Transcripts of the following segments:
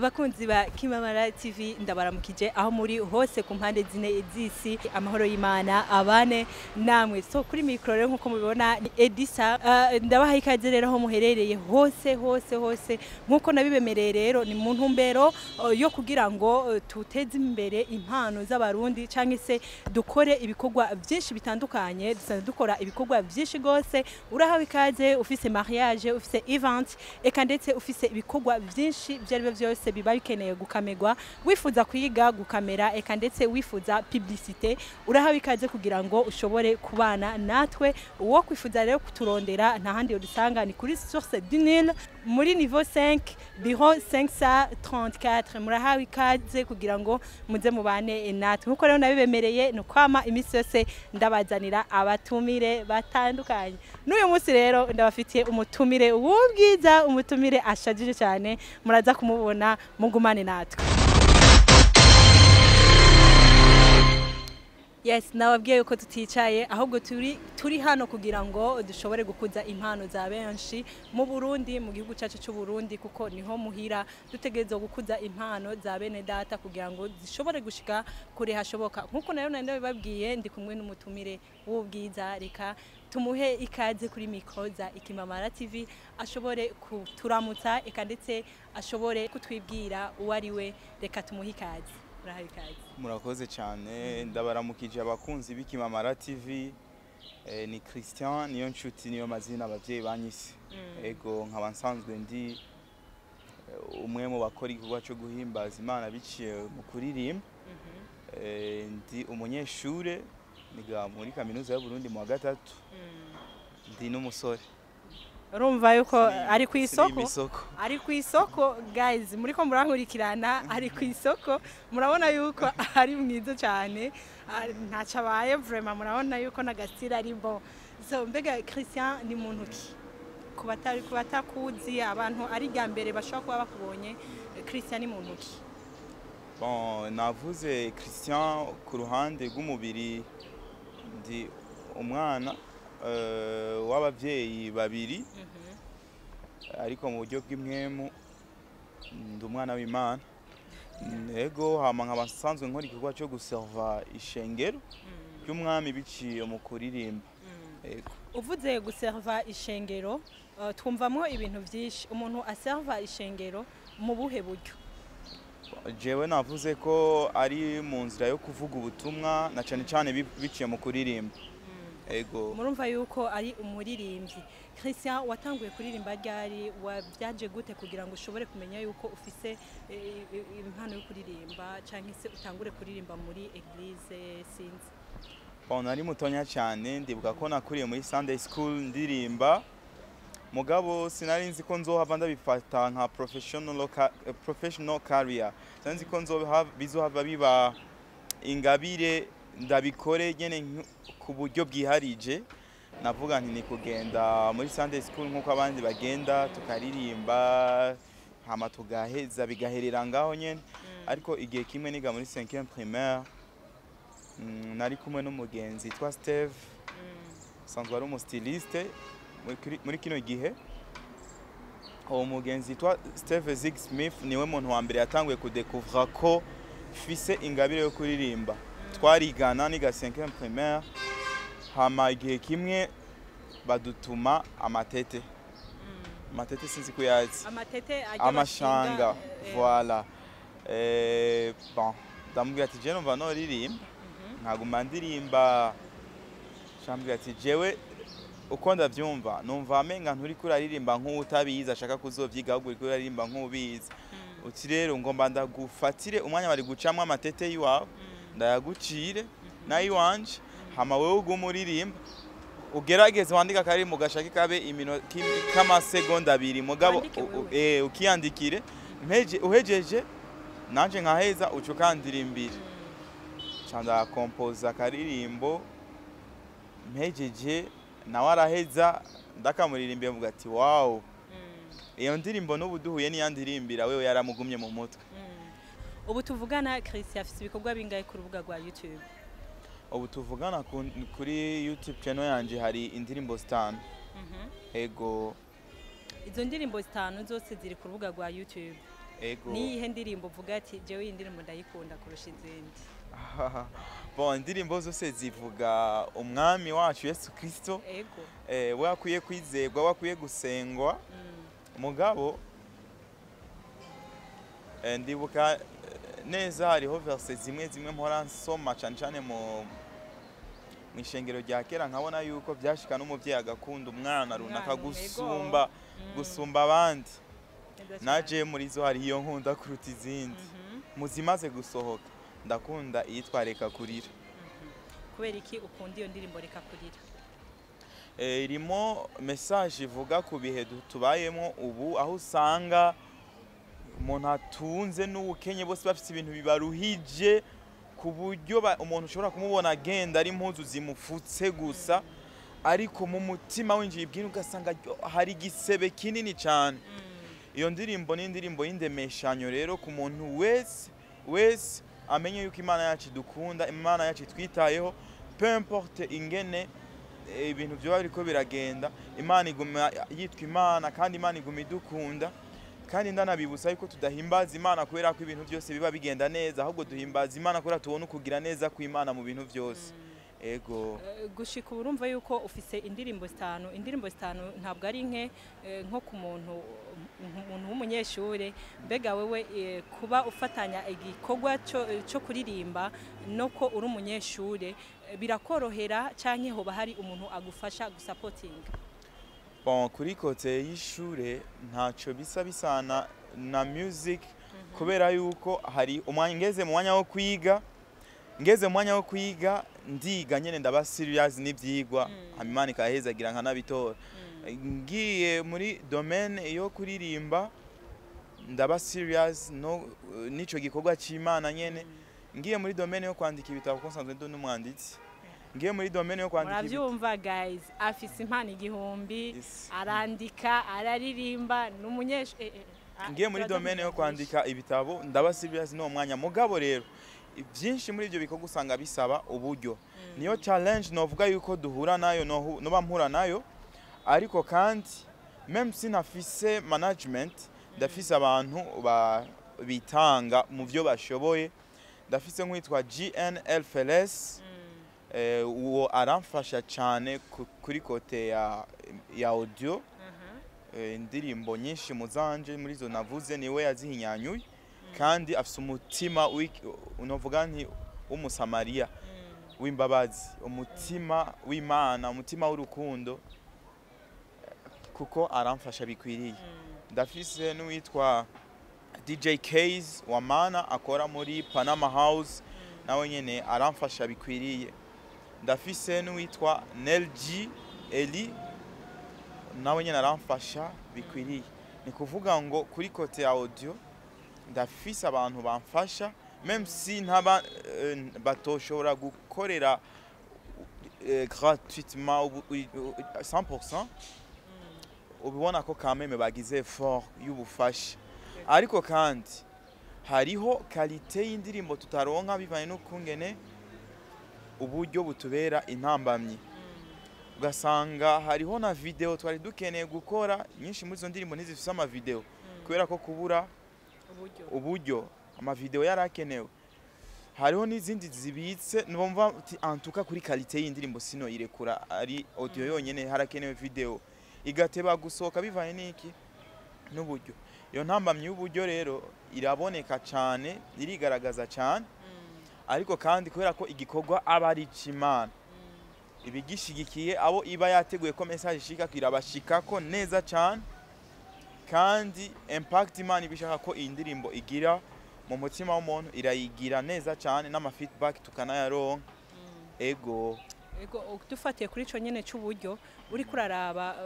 Bakunzi ba Kaminuza TV ndabaramukije aho muri hose ku mpande zine z'isi amahoro y'Imana abane namwe so kuri micro rero nkuko mubibona ni Edisa ndabaha ikaze rero aho muherereye hose nkuko nabibemereye rero ni mu ntumbero yo kugira ngo tuteze imbere impano z'abarundi canke se dukore ibikorwa byinshi bitandukanye dusanzwe dukora ibikorwa byinshi gose urahawe ikaze ufise mariage ufise event eka ndetse ufise ibikorwa byinshi byari byose biba bikeneye gukamegwa wifuza kwiga gukamera eka ndetse wifuza publicité urahawe ikaze kugira ngo ushobore kubana natwe uwo kwifuza rero kuturondera nta handi udusanga ni kuri source du Nil muri niveau 5 bureau 534 murahawe ikaze kugira ngo muze mubane natwe nkuko rero nabibemereye no kwama imisi yose ndabazanira abatumire batandukanye n'uyu munsi rero ndabafitiye umutumire w'ubwiza umutumire ashajije cyane muraza kumubona mugumane natwe. Yes, nababwiye yuko tuticaye ahubwo turi hano kugira ngo dushobore gukuza impano za benshi mu Burundi mu gihugu cyacu cy'u Burundi kuko niho muhira dutegerezwa gukuza impano za bene data kugira ngo zishobore gushika kure hashoboka nkuko nayo nabibabwiye ndi kumwe n'umutumire w'ubwiza reka tumuhe ikaze kuri micro za Kaminuza TV ashobore kuturamutsa eka ndetse ashobore kutwibwira uwari we reka tumuhe ikaze. Murakoze cyane ndabaramukije abakunzi b'Kaminuza TV ni Christian niyo nshuti niyo mazina abavyeyi banyise ego nkaba nsanzwe ndi umwe mu bakora igikorwa cyo guhimbaza Imana biciye mu kuririmba ndi umunyeshure niga muri Kaminuza y'u Burundi mu wa gatatu ndi n'umusore urumva yuko ari ku isoko guys muri ko murankurikirana ari ku isoko murabona yuko ari mwiza cyane ntaca baye vraiment murabona yuko nagasira ari bo so mbega Christian ni muntu ki kubatakuzi abantu ari gambere bashaka kuba bakubonye Christian ni muntu ki bon navuze Christian ku ruhande rw'umubiri ndi umwana w'abavyeyi babiri ariko mu buryo bw'imwemu ndi umwana w'Imana ego hama nk'abasanzwe nkora igikorwa cyo guserva ishengero ry'umwami biciye mu kuririmba ego uvuze guserva ishengero twumvamwo ibintu byinshi umuntu aserva ishengero mu buhe buryo jewe navuze ko ari mu nzira yo kuvuga ubutumwa na cyane biciye mu kuririmba ego murumva yuko ari umuririmbyi Christian watanguye kuririmba ryari wabyaje gute kugira ngo ushobore kumenya yuko ufise impano yo kuririmba canke se utangure kuririmba muri église sinzi bon nari mutonya cyane ndibuka ko nakuriye muri Sunday school ndirimba mugabo sinari nzi ko nzohava ndabifata nka professional career sinzi ko bizohava biba ingabire ndabikore nyene ku buryo bwiharije navuga nti ni kugenda muri Sunday school nkuko abandi bagenda tukaririmba hama tugaheza bigaherera ngaho nyene ariko igihe kimwe niga muri 5e primaire nari kumwe n'umugenzi twa Steve sanzwe ari umustiliste muri kino gihe uwo mugenzi twa Steve Zig Smith niwe muntu wa mbere yatanguye kudekuvra ko fise ingabire yo kuririmba twarigana niga 5e primaire hama igihe kimwe badutuma amatete sinzi kuyazi amashanga voilà bon ndamubwira ati je numva no ririmba nkaguma ndirimba shambwira ati jewe uko ndavyumva numva amenga nturi kuraririmba nk'utabizi ashaka kuzovyiga ahubwo uri kuraririmba nk'ubizi uti rero ngomba ndagufatire umwanya bari gucamwa amatete yiwawe ndayagucire nayi wanje hama wewe ugumuririmba ugerageze wandika kari mu gashaki kabe iminota kama seconda 2 mugabo ukiyandikire uhejeje nanje nkaheza ucukandirimbira canda composer karirimbo mpejeje nawe araheza ndakamuririmbiye mvuga ati wow iyo ndirimbo n'ubu duhuye n'iyandirimbira wewe yaramugumye mu mutwe ubu tuvugana Christian afite ibikorwa bingaye ku rubuga rwa YouTube ubu tuvugana kuri YouTube channel yanje hari indirimbo 5 ego izo ndirimbo 5 zose ziri ku rubuga rwa YouTube ego niyihe ndirimbo uvuga ati jewe iyi ndirimbo ndayikunda kurusha izindi? bon indirimbo zose zivuga umwami wacu Yesu Kristo Ego. we akwiye kwizerwa we akwiye gusengwa mugabo ndibuka neza hariho verse zimwe mpora nsoma cyane mu ishengero rya kera nkabona yuko byashika n'umuvyeyi agakunda umwana runaka gusumba abandi naje muri zo hari iyo nkunda kuruta izindi muzimaze gusohoka ndakunda iyitwa reka kurira. Kubera iki ukunda iyo ndirimbo reka kurira? Irimo message ivuga ku bihe tubayemo ubu aho usanga umuntu atunze n'ubukenye bose bafite ibintu bibaruhije ku buryo umuntu ushobora kumubona agenda ari impuzu zimufutse gusa ariko mu mutima winjiye ibwira ugasanga hari igisebe kinini cyane. Iyo ndirimbo ni indirimbo y'indemeshanyo rero ku muntu wese amenye yuko Imana yacu dukunda, Imana yacu twitayeho, peu importe ingene ibintu byo bariko biragenda, Imana iguma yitwa Imana kandi Imana iguma idukunda. Kandi ndanabibutsa yuko tudahimbaza Imana kubera ko ibintu byose biba bigenda neza, ahubwo duhimbaza Imana kubera tubona ukugira neza kw'Imana mu bintu byose. Ego gushika urumva yuko ufise indirimbo zitanu ntabwo ari nko ku muntu w'umunyeshure. Mbega wewe kuba ufatanya igikorwa cyo kuririmba no ko uri umunyeshure birakorohera canke hoba hari umuntu agufasha gusapotinga? Bon kuri kote y'ishure ntaco bisana na music kubera yuko hari ngeze mu mwanya wo kwiga ndiga nyene ndaba serious n'ivyigwa Imana ikahezagira nkanabitora. Ngiye muri domaine yo kuririmba ndaba serious nico gikorwa c'Imana nyene. Ngiye muri domaine yo kwandika ibitabo ko nsanzwe ndo n'umwanditsi. Ngiye muri domaine yo kwandika muravyumva guys, afise impano igihumbi, arandika araririmba n'umunyeshure. Ngiye muri domaine yo kwandika ibitabo ndaba serious no mwanya mugabo rero byinshi muri ibyo bikorwa usanga bisaba uburyo. Niyo challenge novuga yuko duhura nayo no bampura nayo, ariko kandi même sinafise management ndafise abantu bitanga mu byo bashoboye. Ndafise nk'witwa GNLFLS uwo aramfasha cyane kuri kote ya audio. Indirimbo nyinshi muzanje muri zo navuze niwe yazihinyanyuye kandi afise umutima unovuga nti w'umusamariya w'imbabazi, umutima w'Imana, umutima w'urukundo kuko aramfasha bikwiriye. Ndafise n'uwitwa DJ Case wa Mana akora muri Panama House nawe nyene aramfasha bikwiriye. Ndafise n'uwitwa Nelji Eli nawe nyene aramfasha bikwiriye. Ni kuvuga ngo kuri kote ya audio ndafise abantu bamfasha même si ntaba batoshobora gukorera gratuitement 100%. Ubibona ko quand même bagize effort y'ubufasha, ariko kandi hariho qualité y'indirimbo tutaronka bivanye no kungene uburyo butubera intambamyi. Ugasanga hariho na video twari dukeneye gukora nyinshi muri zo ndirimbo ntizifise ama video kubera ko kubura uburyo ama video yarakenewe. Hariho n'izindi zibitse nubumva antuka kuri qualité y'indirimbo sino irekura ari audio yonyene, harakenewe video igateba gusohoka bivanye n'iki n'uburyo. Iyo ntambamyi y'uburyo rero iraboneka cyane, irigaragaza cyane, ariko kandi kubera ko igikorwa aba ari c'Imana ibigishigikiye abo iba yateguye ko message ishika kirabashika ko neza cyane, kandi impact Imana ibishaka ko iyi ndirimbo igira mu mutima w'umuntu irayigira neza cyane, n'ama feedback tukanayaronka. Ego dufatiye kuri ico nyene c'uburyo uri kuraraba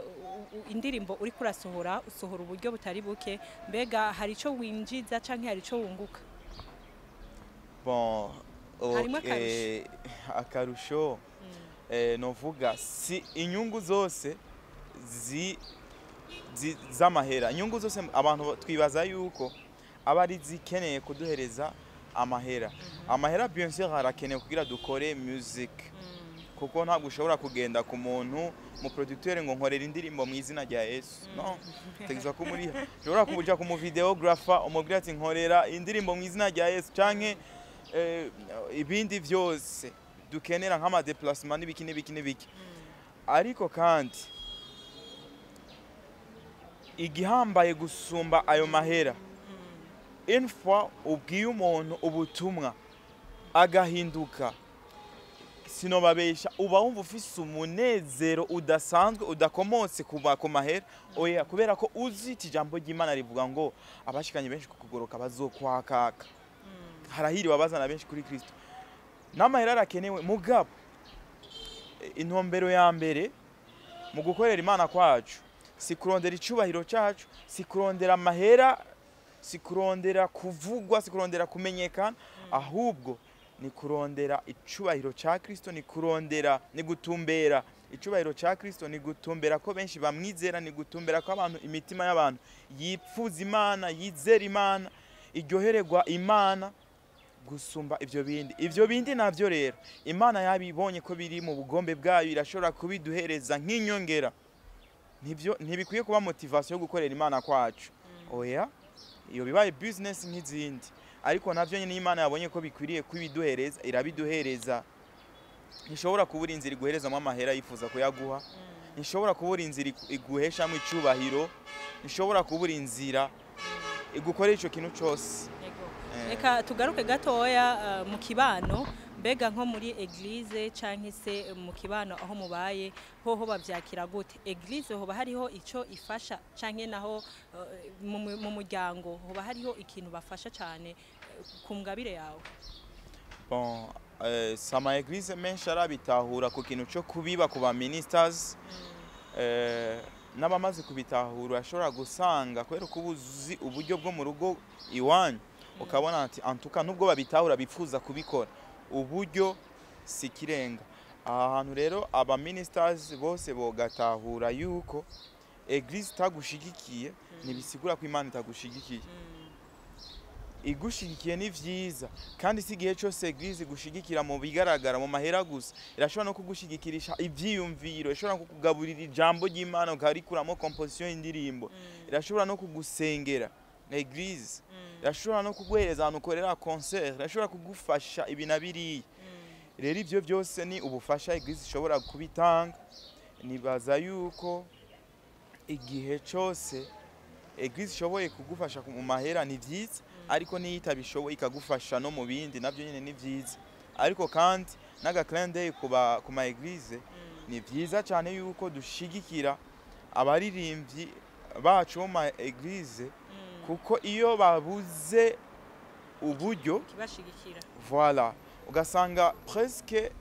indirimbo uri kurasohora usohora uburyo butari buke, mbega hari ico winjiza canke hari ico wunguka? Bon akarusho novuga si inyungu zose z'amahera. Inyungu zose abantu twibaza yuko abari zikeneye kuduhereza amahera. Amahera bien sûr harakenewe kugira dukore music kuko ntabwo ushobora kugenda ku muntu mu producteur ngo nkorera indirimbo mu izina rya Yesu no tegeza ko muri ushobora kubuja ku mu videographer umubwira ati nkorera indirimbo mu izina rya Yesu canke ibindi vyose dukenera nk'ama déplacement n'ibiki ariko kandi igihambaye gusumba ayo mahera une fois ubwiye umuntu ubutumwa agahinduka sinobabesha uba wumva ufise umunezero udasanzwe udakomotse kuba ku mahera oya kubera ko uzi ijambo ry'Imana rivuga ngo abashikanye benshi kukugoroka bazokwakaka harahiriwe abazana benshi kuri Kristo n'amahera arakenewe mugabo intumbero ya mbere mu gukorera Imana kwacu si kurondera icubahiro cyacu si kurondera amahera si kurondera kuvugwa si kurondera kumenyekana ahubwo ni kurondera icubahiro cya Kristo ni kurondera ni gutumbera icubahiro cya Kristo ni gutumbera ko benshi bamwizera ni gutumbera ko abantu imitima y'abantu yipfuza Imana yizera Imana iryohererwa Imana gusumba ivyo bindi navyo rero Imana yabibonye ko biri mu bugombe bwayo irashobora kubiduhereza nk'inyongera ntibikwiye kuba motivation yo gukorera Imana kwacu oya iyo bibaye business nk'izindi ariko navyo nyine Imana yabonye ko bikwiriye kubiduhereza irabiduhereza nishobora kubura inzira iguhereza mu amahera yifuza ko yaguha nishobora kubura inzira iguhesha mu icubahiro nishobora kubura inzira igukorera ico kintu cyose reka tugaruke gatoya mu kibano mbega nko muri eglise canke se mu kibano aho mubaye hoho bavyakira gute eglise hoba hariho ico ifasha canke naho mu muryango hoba hariho ikintu bafasha cyane ku ngabire yawe bon sama eglise menshi arabitahura ku kintu cyo kubiba ku ba ministers n'abamaze kubitahura ashobora gusanga kwera kubuzi uburyo bwo mu rugo iwanyu ukabona ati antuka nubwo babitahura bifuza kubikora uburyo sikirenga ahantu rero aba ministers bose bogatahura yuko eglise tagushigikiye nibisigura ko Imana itagushigikiye igushigikiye ni vyiza kandi sigihe cyose eglise gushigikira mu bigaragara mu mahera gusa irashobora no kugushigikirisha ivyiyumviro ishobora no kukugaburira ijambo ry'Imana ukarikuramo composition y'indirimbo irashobora no kugusengera eglise irashobora no kuguhereza ahantu ukorera concert irashobora kugufasha ibinabiri rero ivyo byose ni ubufasha eglise ishobora kubitanga nibaza yuko igihe cyose eglise ishoboye kugufasha mu mahera ni vyiza ariko niyitabishoboye ikagufasha no mu bindi navyo nyine ni vyiza ariko kandi naga client day ku ma eglise ni vyiza cyane yuko dushigikira abaririmbyi bacu mu ma eglise kuko iyo babuze uburyo kibashigikira voilà ugasanga presque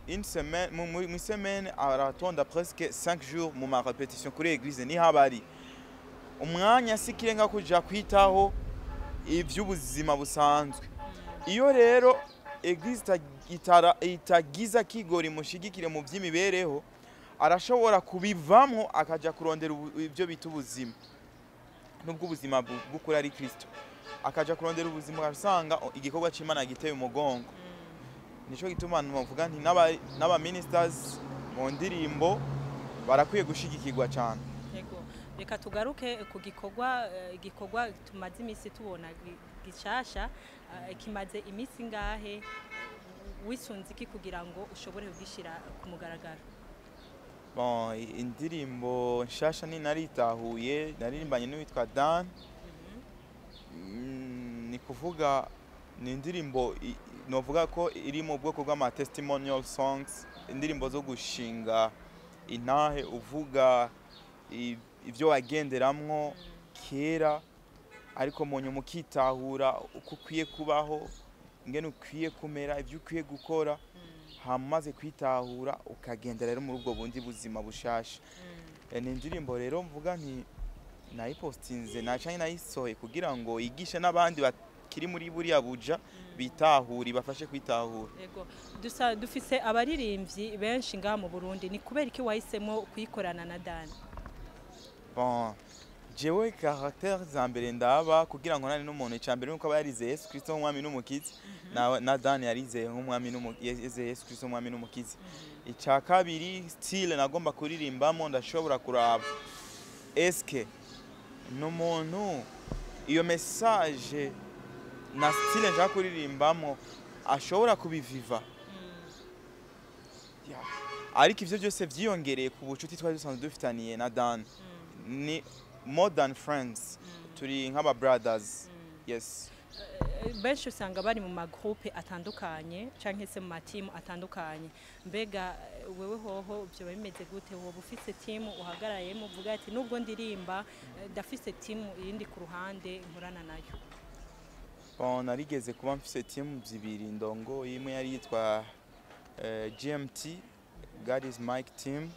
une semaine mu semaine aratonda presque 5 jours mu ma répétition kuri eglise ni habari umwanya sikirenga kuja kwitaho ivy'ubuzima busanzwe iyo rero eglise itagiza kigori mushigikire mu vy'imibereho arashobora kubivamwo akaja kurondera ivyo bita ubuzima nubwo ubuzima bw'ukuri ari Kristo akaja kurondera ubuzima gasanga igikorwa c'Imana giteye umugongo nico gituma ntuvuga nti n'aba ministers mu ndirimbo barakwiye gushigikirwa cyane reka tugaruke ku igikorwa tumaze imisi tubona gishasha kimaze imisi ngahe wisunze iki kugira ngo ushobore kugishira ku mugaragaro bon indirimbo nshasha ni naritahuye naririmbanye n'uwitwa Dan ni kuvuga ni indirimbo novuga ko iri mu bwoko bw'ama testimonial songs indirimbo zo gushinga intahe uvuga ivyo wagenderamwo kera ariko mu nyuma ukitahura uko ukwiye kubaho ingene ukwiye kumera ivyo ukwiye gukora hamaze kwitahura ukagendera rero muri ubwo bundi buzima bushasha ni indirimbo rero mvuga nti nayipostinze nacanye nayisohoye kugira ngo yigishe n'abandi bakiri muri buriya buja bitahuri bafashe kwitahura yego dufise abaririmbyi benshi ngaha mu Burundi ni kubera iki wahisemo kuyikorana na Dan bon jewe caractère za mbere ndaba kugira ngo nari n'umuntu icambere nuko aba yarizeye Yesu Kristo nk'umwami n'umukiza na Dan yarizeye nk'umwami n'umukiza Yesu Kristo nk'umwami n'umukiza. Ica kabiri style nagomba kuririmbamo ndashobora kuraba eske n'umuntu iyo message na style nja kuririmbamo ashobora kubiviva. Ariko ivyo byose vyiyongereye ku bucuti twari dusanzwe dufitaniye na Dan ni more than friends, turi nk'aba brothers. Yes. Benshi usanga bari mu magroupe atandukanye canke se mu matimu atandukanye, mbega wewe hoho byo bimeze gute? Wowe ufite team uhagarayemo uvuga ati nubwo ndirimba ndafise team irindi ku ruhande nkorana nayo? Bon, narigeze kuba mfise team zibiri ndongo, imwe yari yitwa GMT, God is Mike team.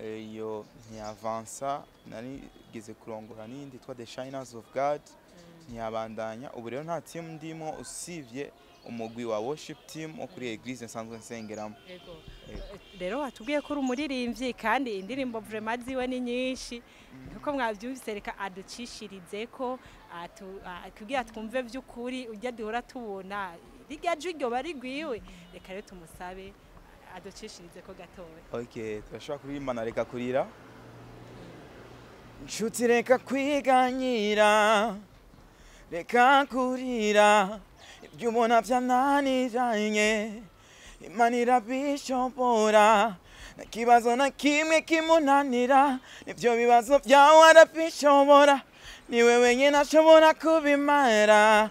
Iyo ntiyavansa, narigeze kurongora n'indi yitwa The Shiners of God, ntiyabandanya. Ubu rero nta team ndimo usivye umugwi wa worship team wo kuri eglise nsanzwe nsengeramo. Yego. Rero watubwiye ko uri umuririmbyi kandi indirimbo vraiment ziwe ni nyinshi, kuko mwavyumvise, reka aducishirize ko kugira twumve vy'ukuri ujya duhora tubona rijya juryo bari gwiwe. Reka rero tumusabe aducishirize ko gatowe. Okay, turashobora kuririmba reka kurira. Nshuti reka kwiganyira, reka kurira, ibyo ubona byananiranye, Imana irabishobora, nta kibazo na kimwe kimunanira, ibyo bibazo byawe arabishobora, niwe wenyine ashobora kubimara.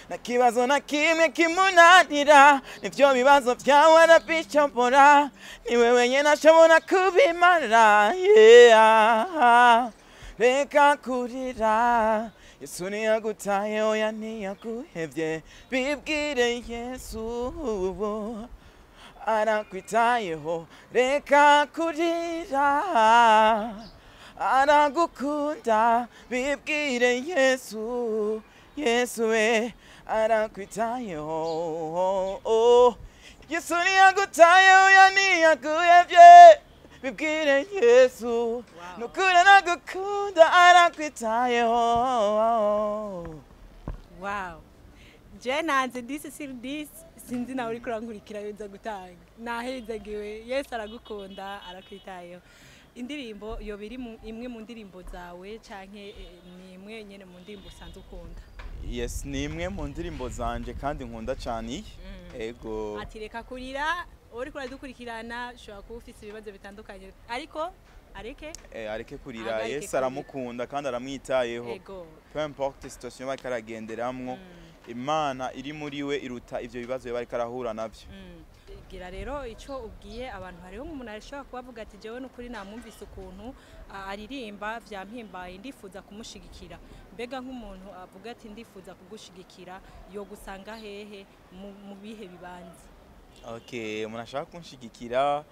Nta kibazo na kimwe kimunanira, ibyo bibazo byawe arabishobora, niwe wenyine ashobora kubimara. Reka kurira, Yesu ntiyagutaye oya ntiyaguhevye, bibwire Yesu arakwitayeho. Reka kurira, aragukunda, bibwire Yesu, Yesu we arakwitayeho. Yesu ntiyagutaye oya ntiyaguhevye, bibwire Yesu, nukuri aragukunda, arakwitayeho. Wow. Je nanze this sinzi nawe uri kurankurikira biza gutanga. Nahezagiwe. Yesu aragukunda, arakwitayeho. Indirimbo yo biri imwe mu ndirimbo zawe canke ni imwe nyene mu ndirimbo usanzwe ukunda? Yes, ni imwe mu ndirimbo zanje kandi nkunda cyane. Ego. Ati reka kurira, uri kuradukurikirana shobora kuba ufite ibibazo bitandukanye, ariko areke kurira. Yesu aramukunda kandi aramwitayeho. Peu importe situation bari karagenderamwo, Imana iri muri we iruta ivyo bibazo bari karahura navyo. Gira rero ico ubwiye abantu, hariho umuntu arashobora kubavuga ati jewe n'ukuri namwumvise ukuntu aririmba vyampimbaye, ndifuza kumushigikira. Mbega nk'umuntu avuga ati ndifuza kugushigikira, yo gusanga hehe mu bihe bibanze? Okay, umuntu ashaka kunshigikira,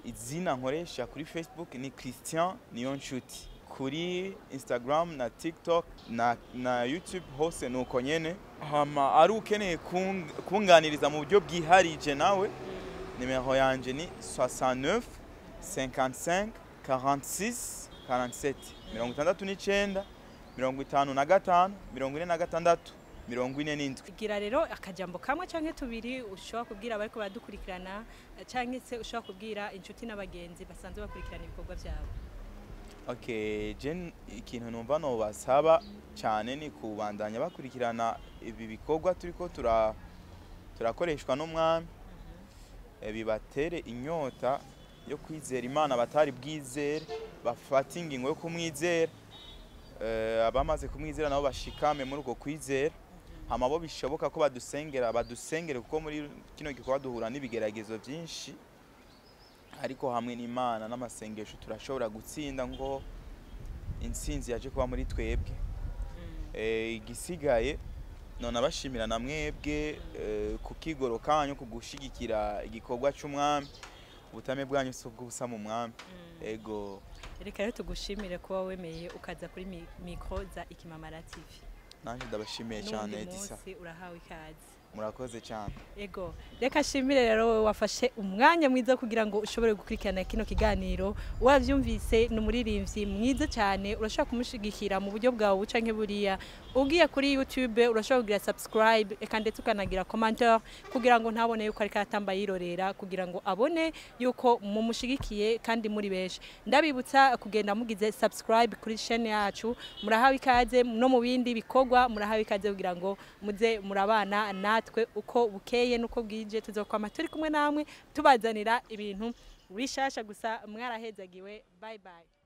izina nkoresha kuri Facebook ni Christian Niyonshuti, kuri Instagram na TikTok na YouTube hose nuko nyene. Hama ari ukeneye kunganiriza mu buryo bwiharije nawe, nimero yanje ni 69 55 46 47 69 55 46 47. Gira rero akajambo kamwe canke tubiri ushobora kubwira bariko baradukurikirana, canke se ushobora kubwira inshuti n'abagenzi basanzwe bakurikirana ibikorwa byabo? Okay, ikintu numva no basaba cyane ni kubandanya bakurikirana ibi bikorwa turiko turakoreshwa n'umwami, bibatere inyota yo kwizera Imana batari bwizere, bafata ingingo yo kumwizera, abamaze kumwizera nabo bashikame muri uko kwizera. Hama bo bishoboka ko badusengere kuko muri kino gikorwa duhura n'ibigeragezo byinshi, ariko hamwe n'Imana n'amasengesho turashobora gutsinda ngo intsinzi yaje kuba muri twebwe. Igisigaye none abashimira na mwebwe kukigoro kanyu kugushigikira igikorwa cy'umwami, ubutame bwanyu sobwo busa mu mwami. Ego. Reka rero tugushimire kuba wemeye ukaza kuri micro za Ikimamara TV. Nanje ndabashimiye cyane Edisa. Urahawe ikaze. murakoze cyane. Ego reka shimire rero wowe wafashe umwanya mwiza kugira ngo ushobore gukurikirana kino kiganiro wavyumvise n'umuririmbyi mwiza cyane urashaka kumushigikira mu buryo bwawe bucanke buriya ugiye kuri YouTube urashaka kugira subscribe eka ndetse ukanagira commentaire kugira ngo ntabone yuko ari katamba yirorera kugira ngo abone yuko mumushigikiye kandi muri benshi ndabibutsa kugenda mugize subscribe kuri chaîne yacu murahawe ikaze no mu bindi bikogwa murahawe ikaze kugira ngo muze murabana natwe uko bukeye nuko bwije tuzokwama turi kumwe namwe tubazanira ibintu bishasha gusa mwarahezagiwe bye bye.